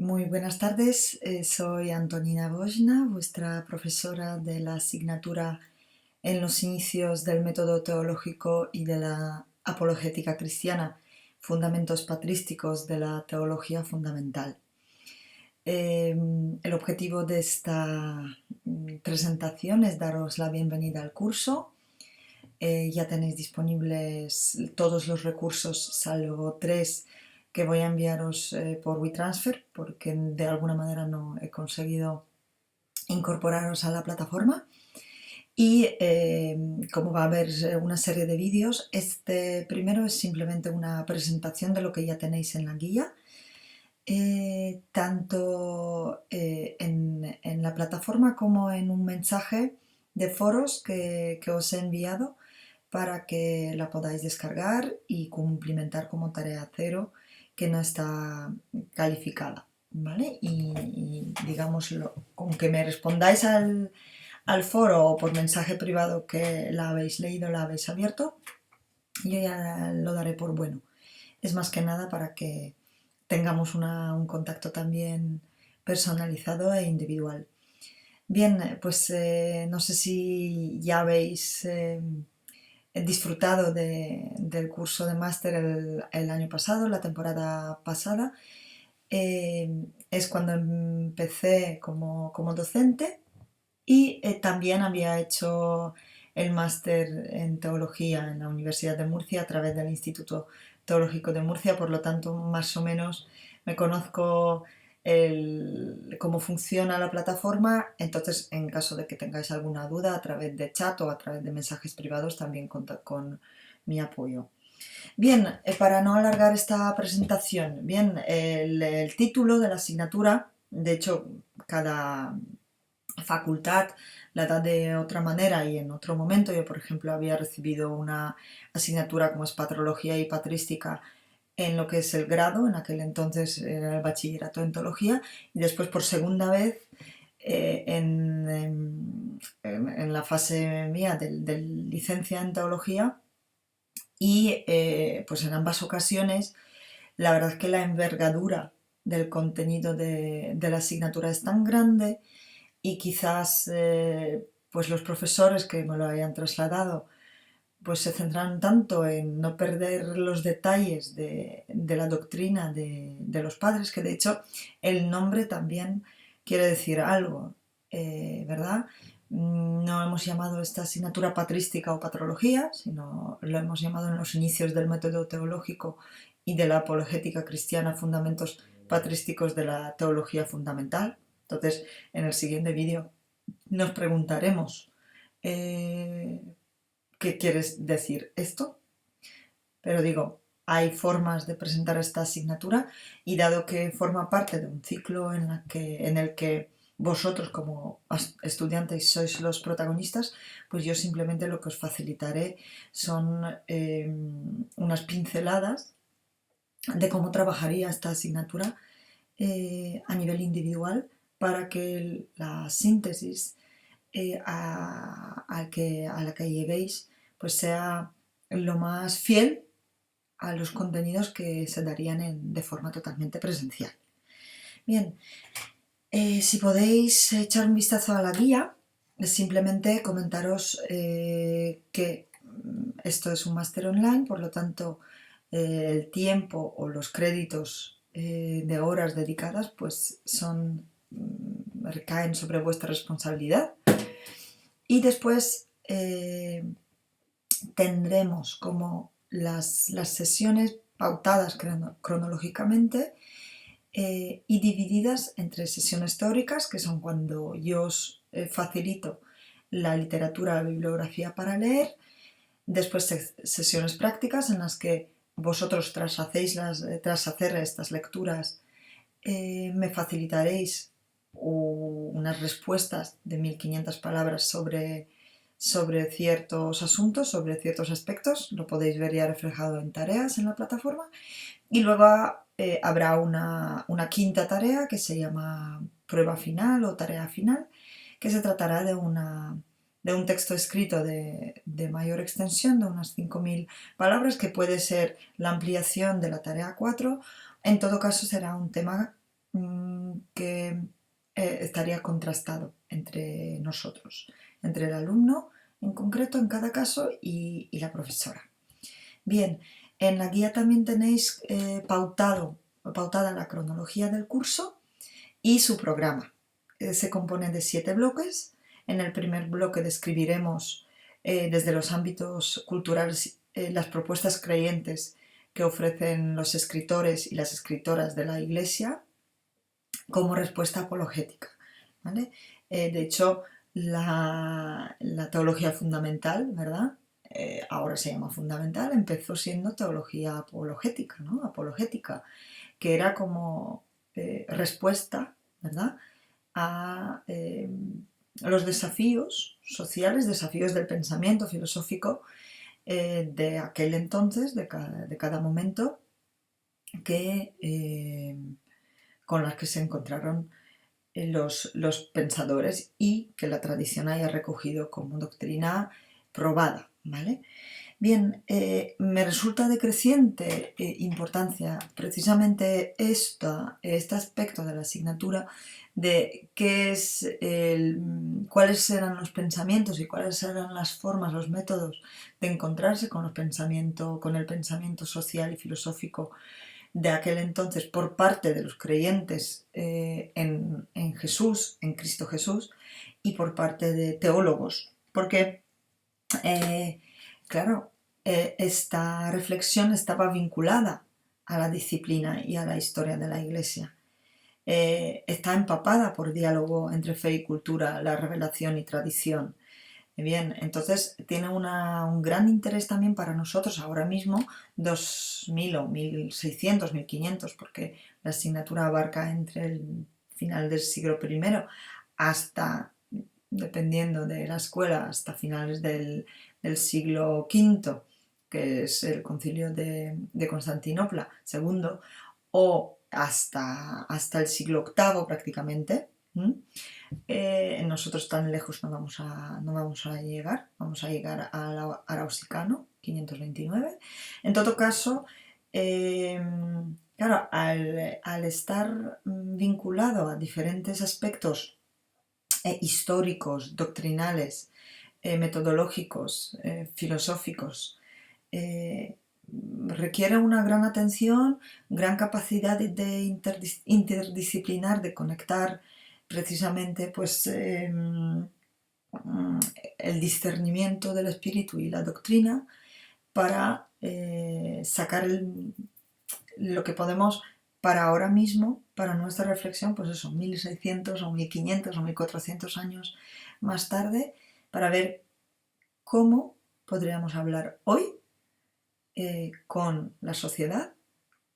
Muy buenas tardes, soy Antonina Bojna, vuestra profesora de la asignatura en los inicios del método teológico y de la apologética cristiana, fundamentos patrísticos de la teología fundamental. El objetivo de esta presentación es daros la bienvenida al curso. Ya tenéis disponibles todos los recursos, salvo 3 que voy a enviaros por WeTransfer, porque de alguna manera no he conseguido incorporaros a la plataforma. Y como va a haber una serie de vídeos, este primero es simplemente una presentación de lo que ya tenéis en la guía, tanto en la plataforma como en un mensaje de foros que os he enviado para que la podáis descargar y cumplimentar como tarea cero que no está calificada, ¿vale? Y digámoslo, con que me respondáis al foro o por mensaje privado que la habéis leído, la habéis abierto, yo ya lo daré por bueno. Es más que nada para que tengamos un contacto también personalizado e individual. Bien, pues no sé si ya habéis disfrutado del curso de máster el año pasado, la temporada pasada. Es cuando empecé como docente y también había hecho el máster en teología en la Universidad de Murcia a través del Instituto Teológico de Murcia, por lo tanto más o menos me conozco cómo funciona la plataforma. Entonces, en caso de que tengáis alguna duda a través de chat o a través de mensajes privados, también contad con mi apoyo. Bien, para no alargar esta presentación, bien, el título de la asignatura, de hecho, cada facultad la da de otra manera y en otro momento. Yo, por ejemplo, había recibido una asignatura como es Patrología y Patrística en lo que es el grado, en aquel entonces era el bachillerato en teología, y después por segunda vez en la fase mía de licencia en teología, y pues en ambas ocasiones la verdad es que la envergadura del contenido de la asignatura es tan grande y quizás pues los profesores que me lo hayan trasladado pues se centran tanto en no perder los detalles de la doctrina de los padres, que de hecho el nombre también quiere decir algo, ¿verdad? No hemos llamado esta asignatura patrística o patrología, sino lo hemos llamado en los inicios del método teológico y de la apologética cristiana, fundamentos patrísticos de la teología fundamental. Entonces, en el siguiente vídeo nos preguntaremos ¿qué quieres decir esto? Pero digo, hay formas de presentar esta asignatura y dado que forma parte de un ciclo en el que vosotros como estudiantes sois los protagonistas, pues yo simplemente lo que os facilitaré son unas pinceladas de cómo trabajaría esta asignatura a nivel individual para que la síntesis a la que lleguéis pues sea lo más fiel a los contenidos que se darían de forma totalmente presencial. Bien, si podéis echar un vistazo a la guía, simplemente comentaros que esto es un máster online, por lo tanto el tiempo o los créditos de horas dedicadas pues recaen sobre vuestra responsabilidad. Y después tendremos como las sesiones pautadas cronológicamente y divididas entre sesiones teóricas, que son cuando yo os facilito la literatura, la bibliografía para leer, después sesiones prácticas en las que vosotros tras hacer estas lecturas me facilitaréis unas respuestas de 1500 palabras sobre ciertos asuntos, sobre ciertos aspectos, lo podéis ver ya reflejado en tareas en la plataforma, y luego habrá una quinta tarea que se llama prueba final o tarea final, que se tratará de un texto escrito de mayor extensión, de unas 5000 palabras, que puede ser la ampliación de la tarea 4. En todo caso será un tema que estaría contrastado entre nosotros, entre el alumno en concreto en cada caso y la profesora. Bien, en la guía también tenéis pautada la cronología del curso y su programa. Se compone de 7 bloques. En el primer bloque describiremos desde los ámbitos culturales las propuestas creyentes que ofrecen los escritores y las escritoras de la Iglesia como respuesta apologética, ¿vale? De hecho, la teología fundamental, ¿verdad? Ahora se llama fundamental, empezó siendo teología apologética, ¿no? Apologética, que era como respuesta, ¿verdad?, a los desafíos sociales, desafíos del pensamiento filosófico de aquel entonces, de cada momento, con las que se encontraron los pensadores y que la tradición haya recogido como doctrina probada, ¿vale? Bien, me resulta de creciente importancia precisamente este aspecto de la asignatura de cuáles eran los pensamientos y cuáles eran las formas, los métodos de encontrarse con el pensamiento social y filosófico de aquel entonces por parte de los creyentes en Jesús, en Cristo Jesús, y por parte de teólogos, porque claro, esta reflexión estaba vinculada a la disciplina y a la historia de la Iglesia. Está empapada por diálogo entre fe y cultura, la revelación y tradición. Bien, entonces tiene un gran interés también para nosotros ahora mismo, 2000 o 1600, 1500, porque la asignatura abarca entre el final del siglo I hasta, dependiendo de la escuela, hasta finales del siglo V, que es el concilio de Constantinopla II, o hasta el siglo VIII prácticamente. Nosotros tan lejos no vamos a llegar, vamos a llegar al Arausicano, 529. En todo caso, claro, al estar vinculado a diferentes aspectos históricos, doctrinales, metodológicos, filosóficos, requiere una gran atención, gran capacidad de interdisciplinar, de conectar precisamente pues, el discernimiento del espíritu y la doctrina para sacar lo que podemos para ahora mismo, para nuestra reflexión, pues eso, 1600 o 1500 o 1400 años más tarde, para ver cómo podríamos hablar hoy con la sociedad,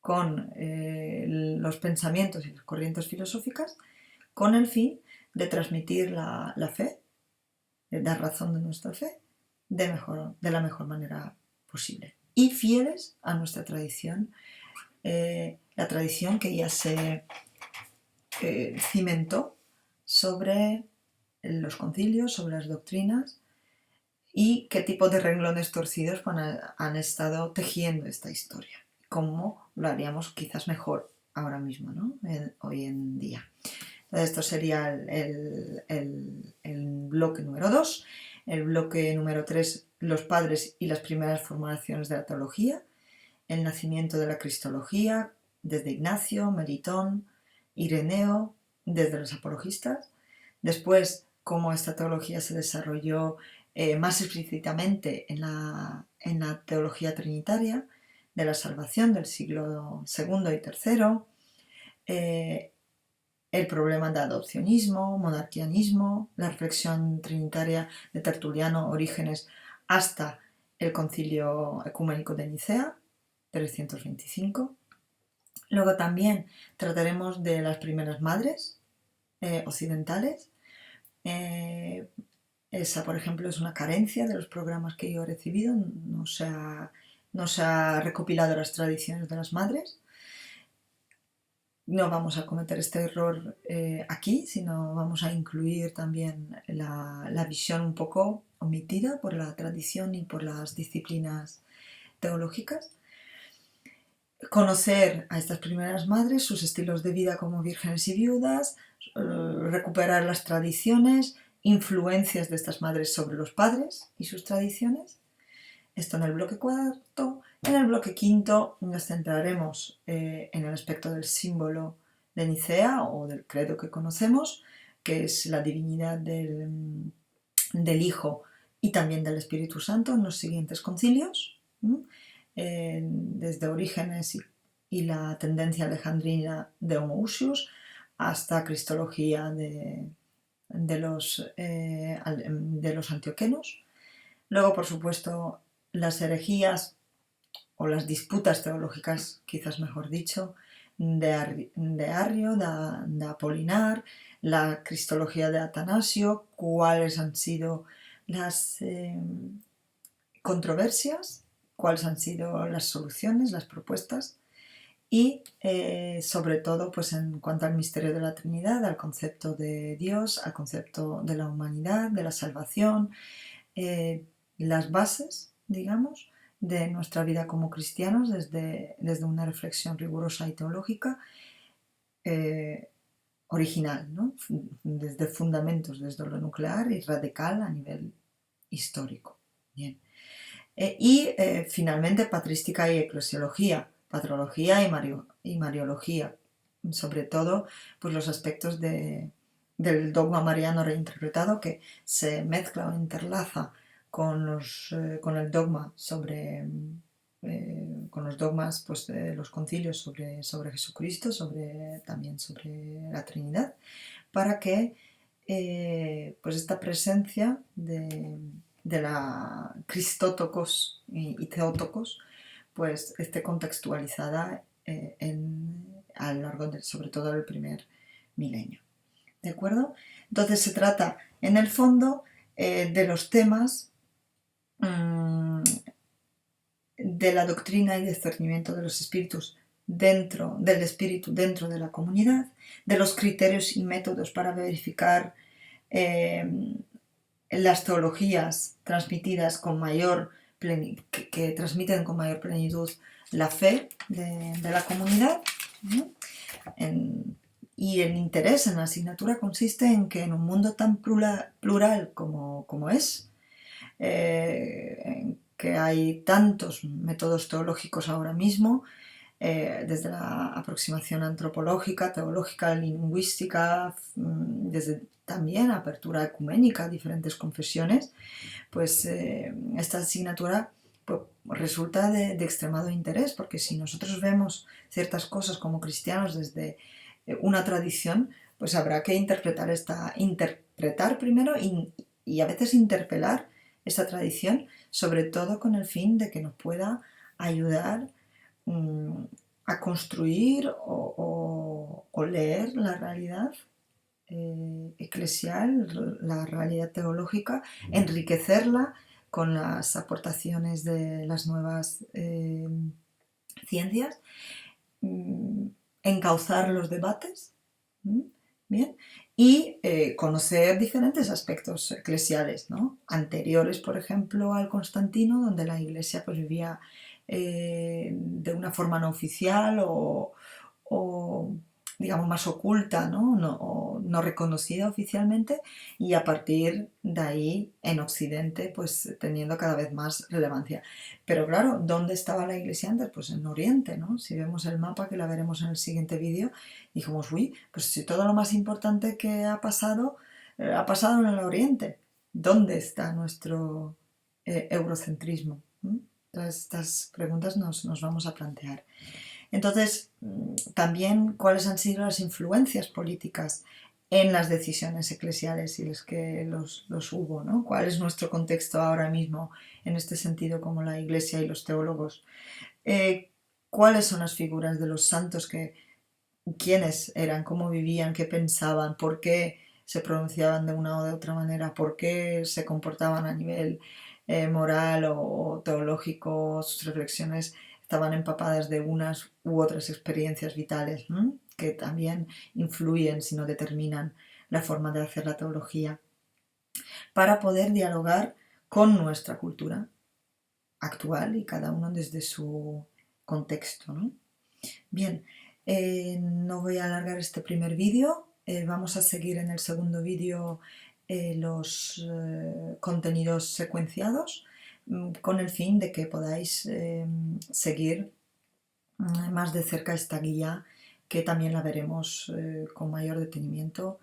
con los pensamientos y las corrientes filosóficas, con el fin de transmitir la fe, de dar razón de nuestra fe de la mejor manera posible. Y fieles a nuestra tradición, la tradición que ya se cimentó sobre los concilios, sobre las doctrinas y qué tipo de renglones torcidos han estado tejiendo esta historia. Cómo lo haríamos quizás mejor ahora mismo, ¿no? Hoy en día. Entonces, esto sería el bloque número 2. El bloque número 3, los padres y las primeras formulaciones de la teología. El nacimiento de la cristología, desde Ignacio, Melitón, Ireneo, desde los apologistas. Después, cómo esta teología se desarrolló más explícitamente en la teología trinitaria de la salvación del siglo II y III, el problema de adopcionismo, monarquianismo, la reflexión trinitaria de Tertuliano, Orígenes, hasta el Concilio Ecuménico de Nicea, 325. Luego también trataremos de las primeras madres occidentales. Esa, por ejemplo, es una carencia de los programas que yo he recibido, no se ha recopilado las tradiciones de las madres. No vamos a cometer este error aquí, sino vamos a incluir también la visión un poco omitida por la tradición y por las disciplinas teológicas. conocer a estas primeras madres, sus estilos de vida como vírgenes y viudas, recuperar las tradiciones, influencias de estas madres sobre los padres y sus tradiciones. Esto en el bloque cuarto. En el bloque quinto nos centraremos en el aspecto del símbolo de Nicea o del credo que conocemos, que es la divinidad del Hijo y también del Espíritu Santo en los siguientes concilios, desde Orígenes y la tendencia alejandrina de Homoousius hasta Cristología de los antioquenos. Luego, por supuesto, las herejías o las disputas teológicas, quizás mejor dicho, de Arrio, de Apolinar, la cristología de Atanasio, cuáles han sido las controversias, cuáles han sido las soluciones, las propuestas y sobre todo pues en cuanto al misterio de la Trinidad, al concepto de Dios, al concepto de la humanidad, de la salvación, las bases, digamos, de nuestra vida como cristianos desde una reflexión rigurosa y teológica original, ¿no? Desde fundamentos, desde lo nuclear y radical a nivel histórico. Bien. Finalmente patrística y eclesiología, patrología y mariología, sobre todo pues los aspectos del dogma mariano reinterpretado que se mezcla o interlaza con el dogma con los dogmas pues, de los concilios sobre Jesucristo, también sobre la Trinidad, para que pues esta presencia de la Cristótocos y Theótocos pues esté contextualizada a lo largo sobre todo del primer milenio. ¿De acuerdo? Entonces se trata en el fondo de los temas de la doctrina y discernimiento de los espíritus del espíritu dentro de la comunidad, de los criterios y métodos para verificar las teologías transmitidas con mayor que transmiten con mayor plenitud la fe de la comunidad, ¿no? Y el interés en la asignatura consiste en que en un mundo tan plural como es, en que hay tantos métodos teológicos ahora mismo, desde la aproximación antropológica, teológica, lingüística, desde también apertura ecuménica a diferentes confesiones, pues esta asignatura pues, resulta de extremado interés, porque si nosotros vemos ciertas cosas como cristianos desde una tradición, pues habrá que interpretar primero y a veces interpelar esta tradición, sobre todo con el fin de que nos pueda ayudar a construir o leer la realidad eclesial, la realidad teológica, enriquecerla con las aportaciones de las nuevas ciencias, encauzar los debates, bien, y conocer diferentes aspectos eclesiales, ¿no? Anteriores, por ejemplo, al Constantino, donde la Iglesia pues, vivía de una forma no oficial o digamos más oculta, ¿no? No reconocida oficialmente, y a partir de ahí en Occidente pues teniendo cada vez más relevancia. Pero claro, ¿dónde estaba la Iglesia antes? Pues en Oriente, ¿no? Si vemos el mapa, que la veremos en el siguiente vídeo, dijimos, uy, pues si todo lo más importante que ha pasado en el Oriente, ¿dónde está nuestro eurocentrismo? Todas estas preguntas nos vamos a plantear. Entonces, también cuáles han sido las influencias políticas en las decisiones eclesiales y que los hubo, ¿no? ¿Cuál es nuestro contexto ahora mismo en este sentido como la Iglesia y los teólogos? ¿Cuáles son las figuras de los santos? ¿Quiénes eran? ¿Cómo vivían? ¿Qué pensaban? ¿Por qué se pronunciaban de una o de otra manera? ¿Por qué se comportaban a nivel moral o teológico? Sus reflexiones estaban empapadas de unas u otras experiencias vitales, que también influyen, si no determinan la forma de hacer la teología, para poder dialogar con nuestra cultura actual y cada uno desde su contexto, ¿no? Bien, no voy a alargar este primer vídeo. Vamos a seguir en el segundo vídeo los contenidos secuenciados con el fin de que podáis seguir más de cerca esta guía, que también la veremos con mayor detenimiento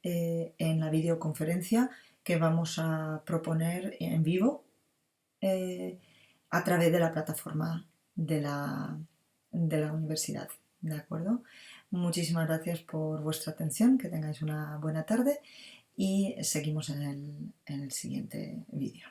en la videoconferencia que vamos a proponer en vivo a través de la plataforma de la universidad. ¿De acuerdo? Muchísimas gracias por vuestra atención, que tengáis una buena tarde y seguimos en el siguiente vídeo.